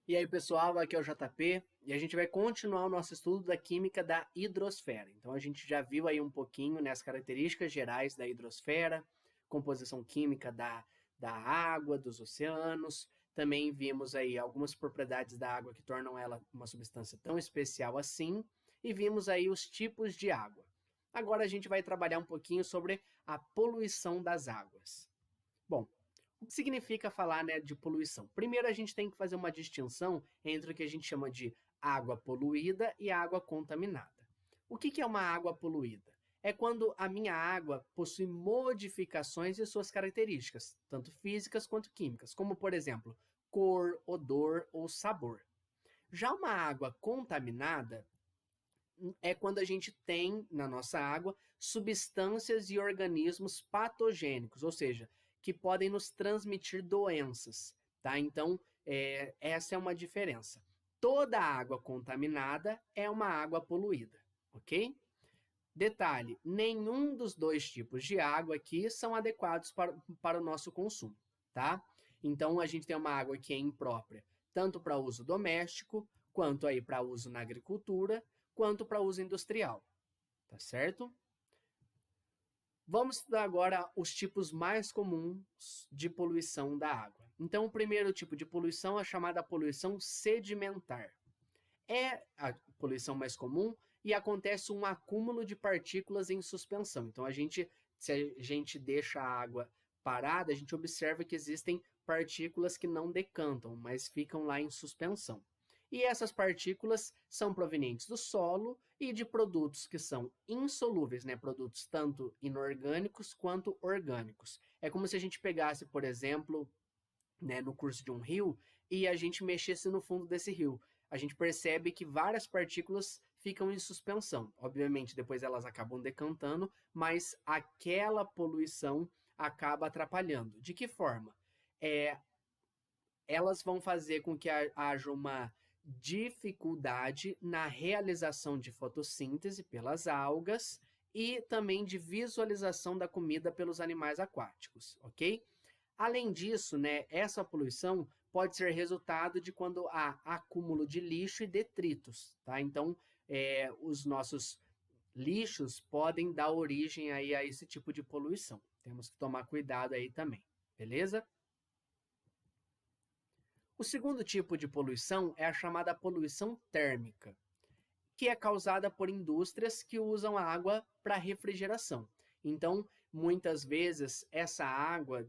E aí, pessoal, aqui é o JP e a gente vai continuar o nosso estudo da química da hidrosfera. Então, a gente já viu aí um pouquinho, né, as características gerais da hidrosfera, composição química da água, dos oceanos. Também vimos aí algumas propriedades da água que tornam ela uma substância tão especial assim. E vimos aí os tipos de água. Agora a gente vai trabalhar um pouquinho sobre a poluição das águas. Bom, o que significa falar, né, de poluição? Primeiro, a gente tem que fazer uma distinção entre o que a gente chama de água poluída e água contaminada. O que é uma água poluída? É quando a minha água possui modificações em suas características, tanto físicas quanto químicas, como, por exemplo, cor, odor ou sabor. Já uma água contaminada é quando a gente tem na nossa água substâncias e organismos patogênicos, ou seja, que podem nos transmitir doenças, tá? Então, essa é uma diferença. Toda água contaminada é uma água poluída, ok? Detalhe, nenhum dos dois tipos de água aqui são adequados para o nosso consumo, tá? Então, a gente tem uma água que é imprópria, tanto para uso doméstico, quanto aí para uso na agricultura, quanto para uso industrial, tá certo? Vamos estudar agora os tipos mais comuns de poluição da água. Então, o primeiro tipo de poluição é a chamada poluição sedimentar. É a poluição mais comum e acontece um acúmulo de partículas em suspensão. Então, se a gente deixa a água parada, a gente observa que existem partículas que não decantam, mas ficam lá em suspensão. E essas partículas são provenientes do solo e de produtos que são insolúveis, né? Produtos tanto inorgânicos quanto orgânicos. É como se a gente pegasse, por exemplo, né, no curso de um rio e a gente mexesse no fundo desse rio. A gente percebe que várias partículas ficam em suspensão. Obviamente, depois elas acabam decantando, mas aquela poluição acaba atrapalhando. De que forma? Elas vão fazer com que haja uma dificuldade na realização de fotossíntese pelas algas e também de visualização da comida pelos animais aquáticos, ok? Além disso, né, essa poluição pode ser resultado de quando há acúmulo de lixo e detritos, tá? Então, os nossos lixos podem dar origem aí a esse tipo de poluição. Temos que tomar cuidado aí também, beleza? O segundo tipo de poluição é a chamada poluição térmica, que é causada por indústrias que usam a água para refrigeração. Então, muitas vezes, essa água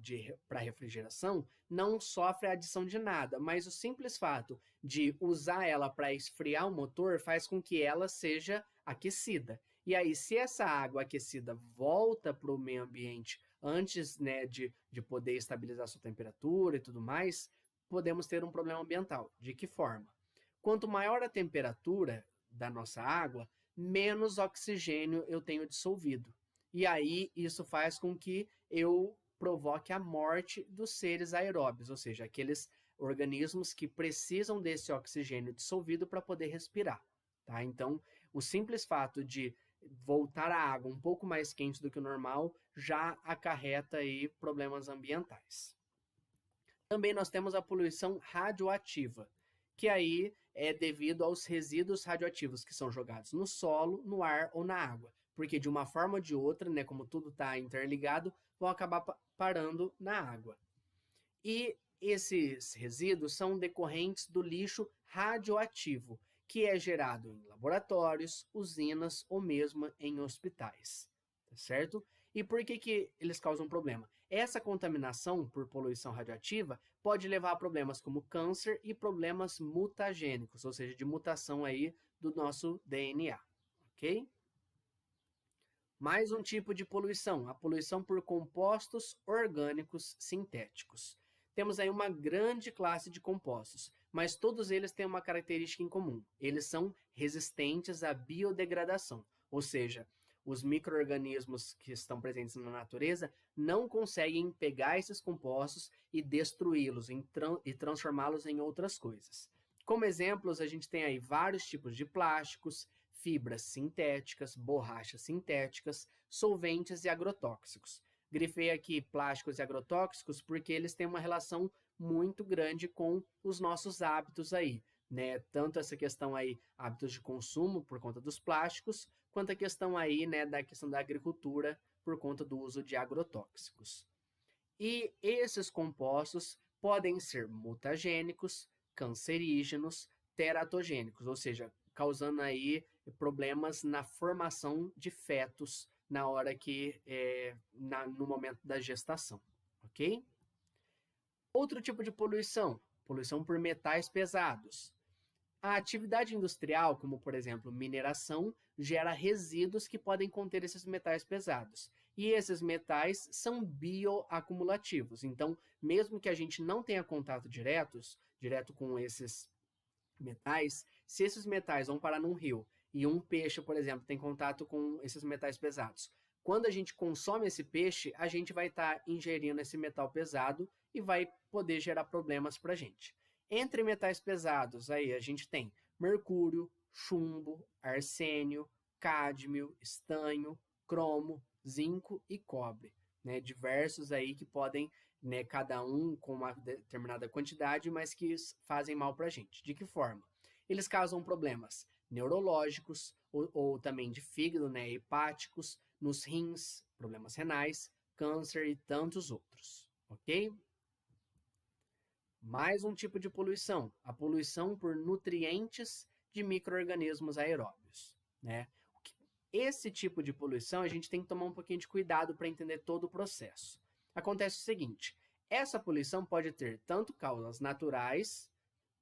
para refrigeração não sofre adição de nada, mas o simples fato de usar ela para esfriar o motor faz com que ela seja aquecida. E aí, se essa água aquecida volta para o meio ambiente antes, né, de poder estabilizar sua temperatura e tudo mais, podemos ter um problema ambiental. De que forma? Quanto maior a temperatura da nossa água, menos oxigênio eu tenho dissolvido. E aí isso faz com que eu provoque a morte dos seres aeróbios, ou seja, aqueles organismos que precisam desse oxigênio dissolvido para poder respirar. Tá? Então, o simples fato de voltar a água um pouco mais quente do que o normal já acarreta aí problemas ambientais. Também nós temos a poluição radioativa, que aí é devido aos resíduos radioativos que são jogados no solo, no ar ou na água. Porque de uma forma ou de outra, né, como tudo está interligado, vão acabar parando na água. E esses resíduos são decorrentes do lixo radioativo, que é gerado em laboratórios, usinas ou mesmo em hospitais. Tá certo? E por que eles causam problema? Essa contaminação por poluição radioativa pode levar a problemas como câncer e problemas mutagênicos, ou seja, de mutação aí do nosso DNA, ok? Mais um tipo de poluição, a poluição por compostos orgânicos sintéticos. Temos aí uma grande classe de compostos, mas todos eles têm uma característica em comum. Eles são resistentes à biodegradação, ou seja, os micro-organismos que estão presentes na natureza não conseguem pegar esses compostos e destruí-los e transformá-los em outras coisas. Como exemplos, a gente tem aí vários tipos de plásticos, fibras sintéticas, borrachas sintéticas, solventes e agrotóxicos. Grifei aqui plásticos e agrotóxicos porque eles têm uma relação muito grande com os nossos hábitos aí, né? Tanto essa questão aí, hábitos de consumo por conta dos plásticos, quanto a questão aí, né, da questão da agricultura por conta do uso de agrotóxicos. E esses compostos podem ser mutagênicos, cancerígenos, teratogênicos, ou seja, causando aí problemas na formação de fetos na hora que no momento da gestação, ok? Outro tipo de poluição, poluição por metais pesados. A atividade industrial, como por exemplo mineração, gera resíduos que podem conter esses metais pesados. E esses metais são bioacumulativos. Então, mesmo que a gente não tenha contato direto com esses metais, se esses metais vão parar num rio e um peixe, por exemplo, tem contato com esses metais pesados, quando a gente consome esse peixe, a gente vai estar ingerindo esse metal pesado e vai poder gerar problemas para a gente. Entre metais pesados, aí a gente tem mercúrio, chumbo, arsênio, cádmio, estanho, cromo, zinco e cobre, né? Diversos aí que podem, né, cada um com uma determinada quantidade, mas que fazem mal para a gente. De que forma? Eles causam problemas neurológicos ou também de fígado, né, hepáticos, nos rins, problemas renais, câncer e tantos outros, ok? Mais um tipo de poluição, a poluição por nutrientes de micro-organismos aeróbios, né? Esse tipo de poluição a gente tem que tomar um pouquinho de cuidado para entender todo o processo. Acontece o seguinte, essa poluição pode ter tanto causas naturais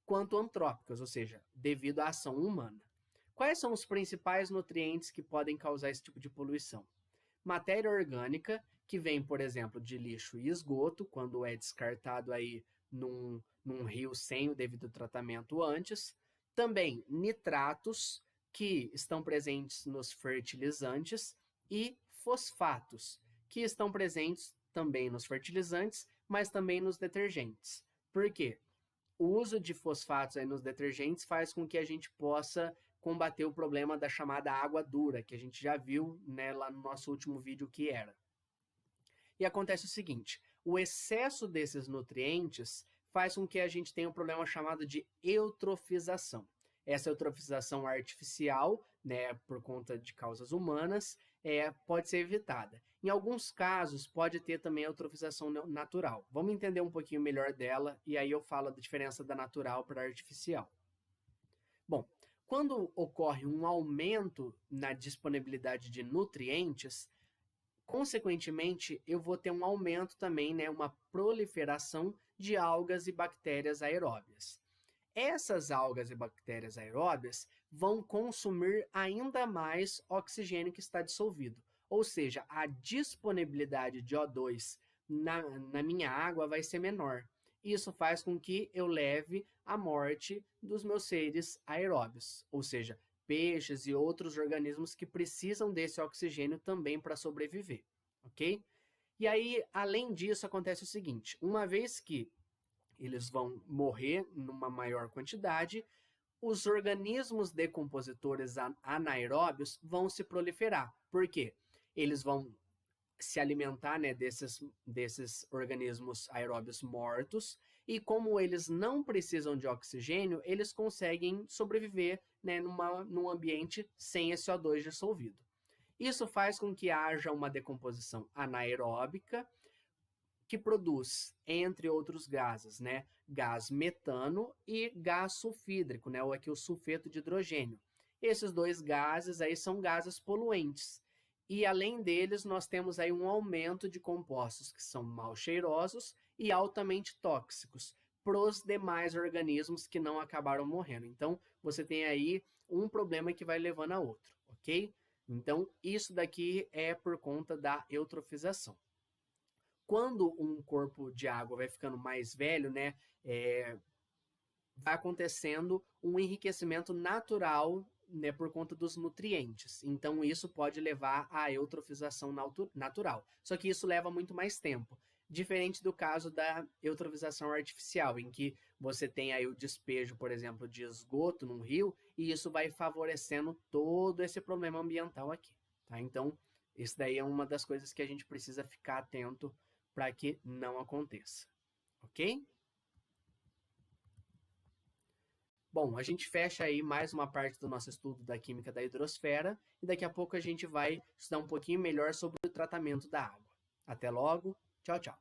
quanto antrópicas, ou seja, devido à ação humana. Quais são os principais nutrientes que podem causar esse tipo de poluição? Matéria orgânica, que vem, por exemplo, de lixo e esgoto, quando é descartado aí num rio sem o devido tratamento antes. Também nitratos, que estão presentes nos fertilizantes, e fosfatos, que estão presentes também nos fertilizantes, mas também nos detergentes. Por quê? O uso de fosfatos aí nos detergentes faz com que a gente possa combater o problema da chamada água dura, que a gente já viu, né, lá no nosso último vídeo que era. E acontece o seguinte, o excesso desses nutrientes faz com que a gente tenha um problema chamado de eutrofização. Essa eutrofização artificial, né, por conta de causas humanas, pode ser evitada. Em alguns casos, pode ter também a eutrofização natural. Vamos entender um pouquinho melhor dela e aí eu falo da diferença da natural para a artificial. Bom, quando ocorre um aumento na disponibilidade de nutrientes, consequentemente, eu vou ter um aumento também, né, uma proliferação de algas e bactérias aeróbias. Essas algas e bactérias aeróbias vão consumir ainda mais oxigênio que está dissolvido. Ou seja, a disponibilidade de O2 na minha água vai ser menor. Isso faz com que eu leve à morte dos meus seres aeróbios, ou seja, peixes e outros organismos que precisam desse oxigênio também para sobreviver, ok? E aí, além disso, acontece o seguinte, uma vez que eles vão morrer numa maior quantidade, os organismos decompositores anaeróbios vão se proliferar. Por quê? Eles vão se alimentar, né, desses organismos aeróbios mortos, e como eles não precisam de oxigênio, eles conseguem sobreviver, né, num ambiente sem esse O2 dissolvido. Isso faz com que haja uma decomposição anaeróbica, que produz, entre outros gases, né, gás metano e gás sulfídrico, né, ou aqui o sulfeto de hidrogênio. Esses dois gases aí são gases poluentes. E além deles, nós temos aí um aumento de compostos que são mal cheirosos e altamente tóxicos para os demais organismos que não acabaram morrendo. Então, você tem aí um problema que vai levando a outro, ok? Então, isso daqui é por conta da eutrofização. Quando um corpo de água vai ficando mais velho, né, vai acontecendo um enriquecimento natural, né, por conta dos nutrientes. Então, isso pode levar à eutrofização natural. Só que isso leva muito mais tempo. Diferente do caso da eutrofização artificial, em que você tem aí o despejo, por exemplo, de esgoto num rio, e isso vai favorecendo todo esse problema ambiental aqui. Tá? Então, isso daí é uma das coisas que a gente precisa ficar atento para que não aconteça. Ok? Bom, a gente fecha aí mais uma parte do nosso estudo da química da hidrosfera e daqui a pouco a gente vai estudar um pouquinho melhor sobre o tratamento da água. Até logo, tchau, tchau.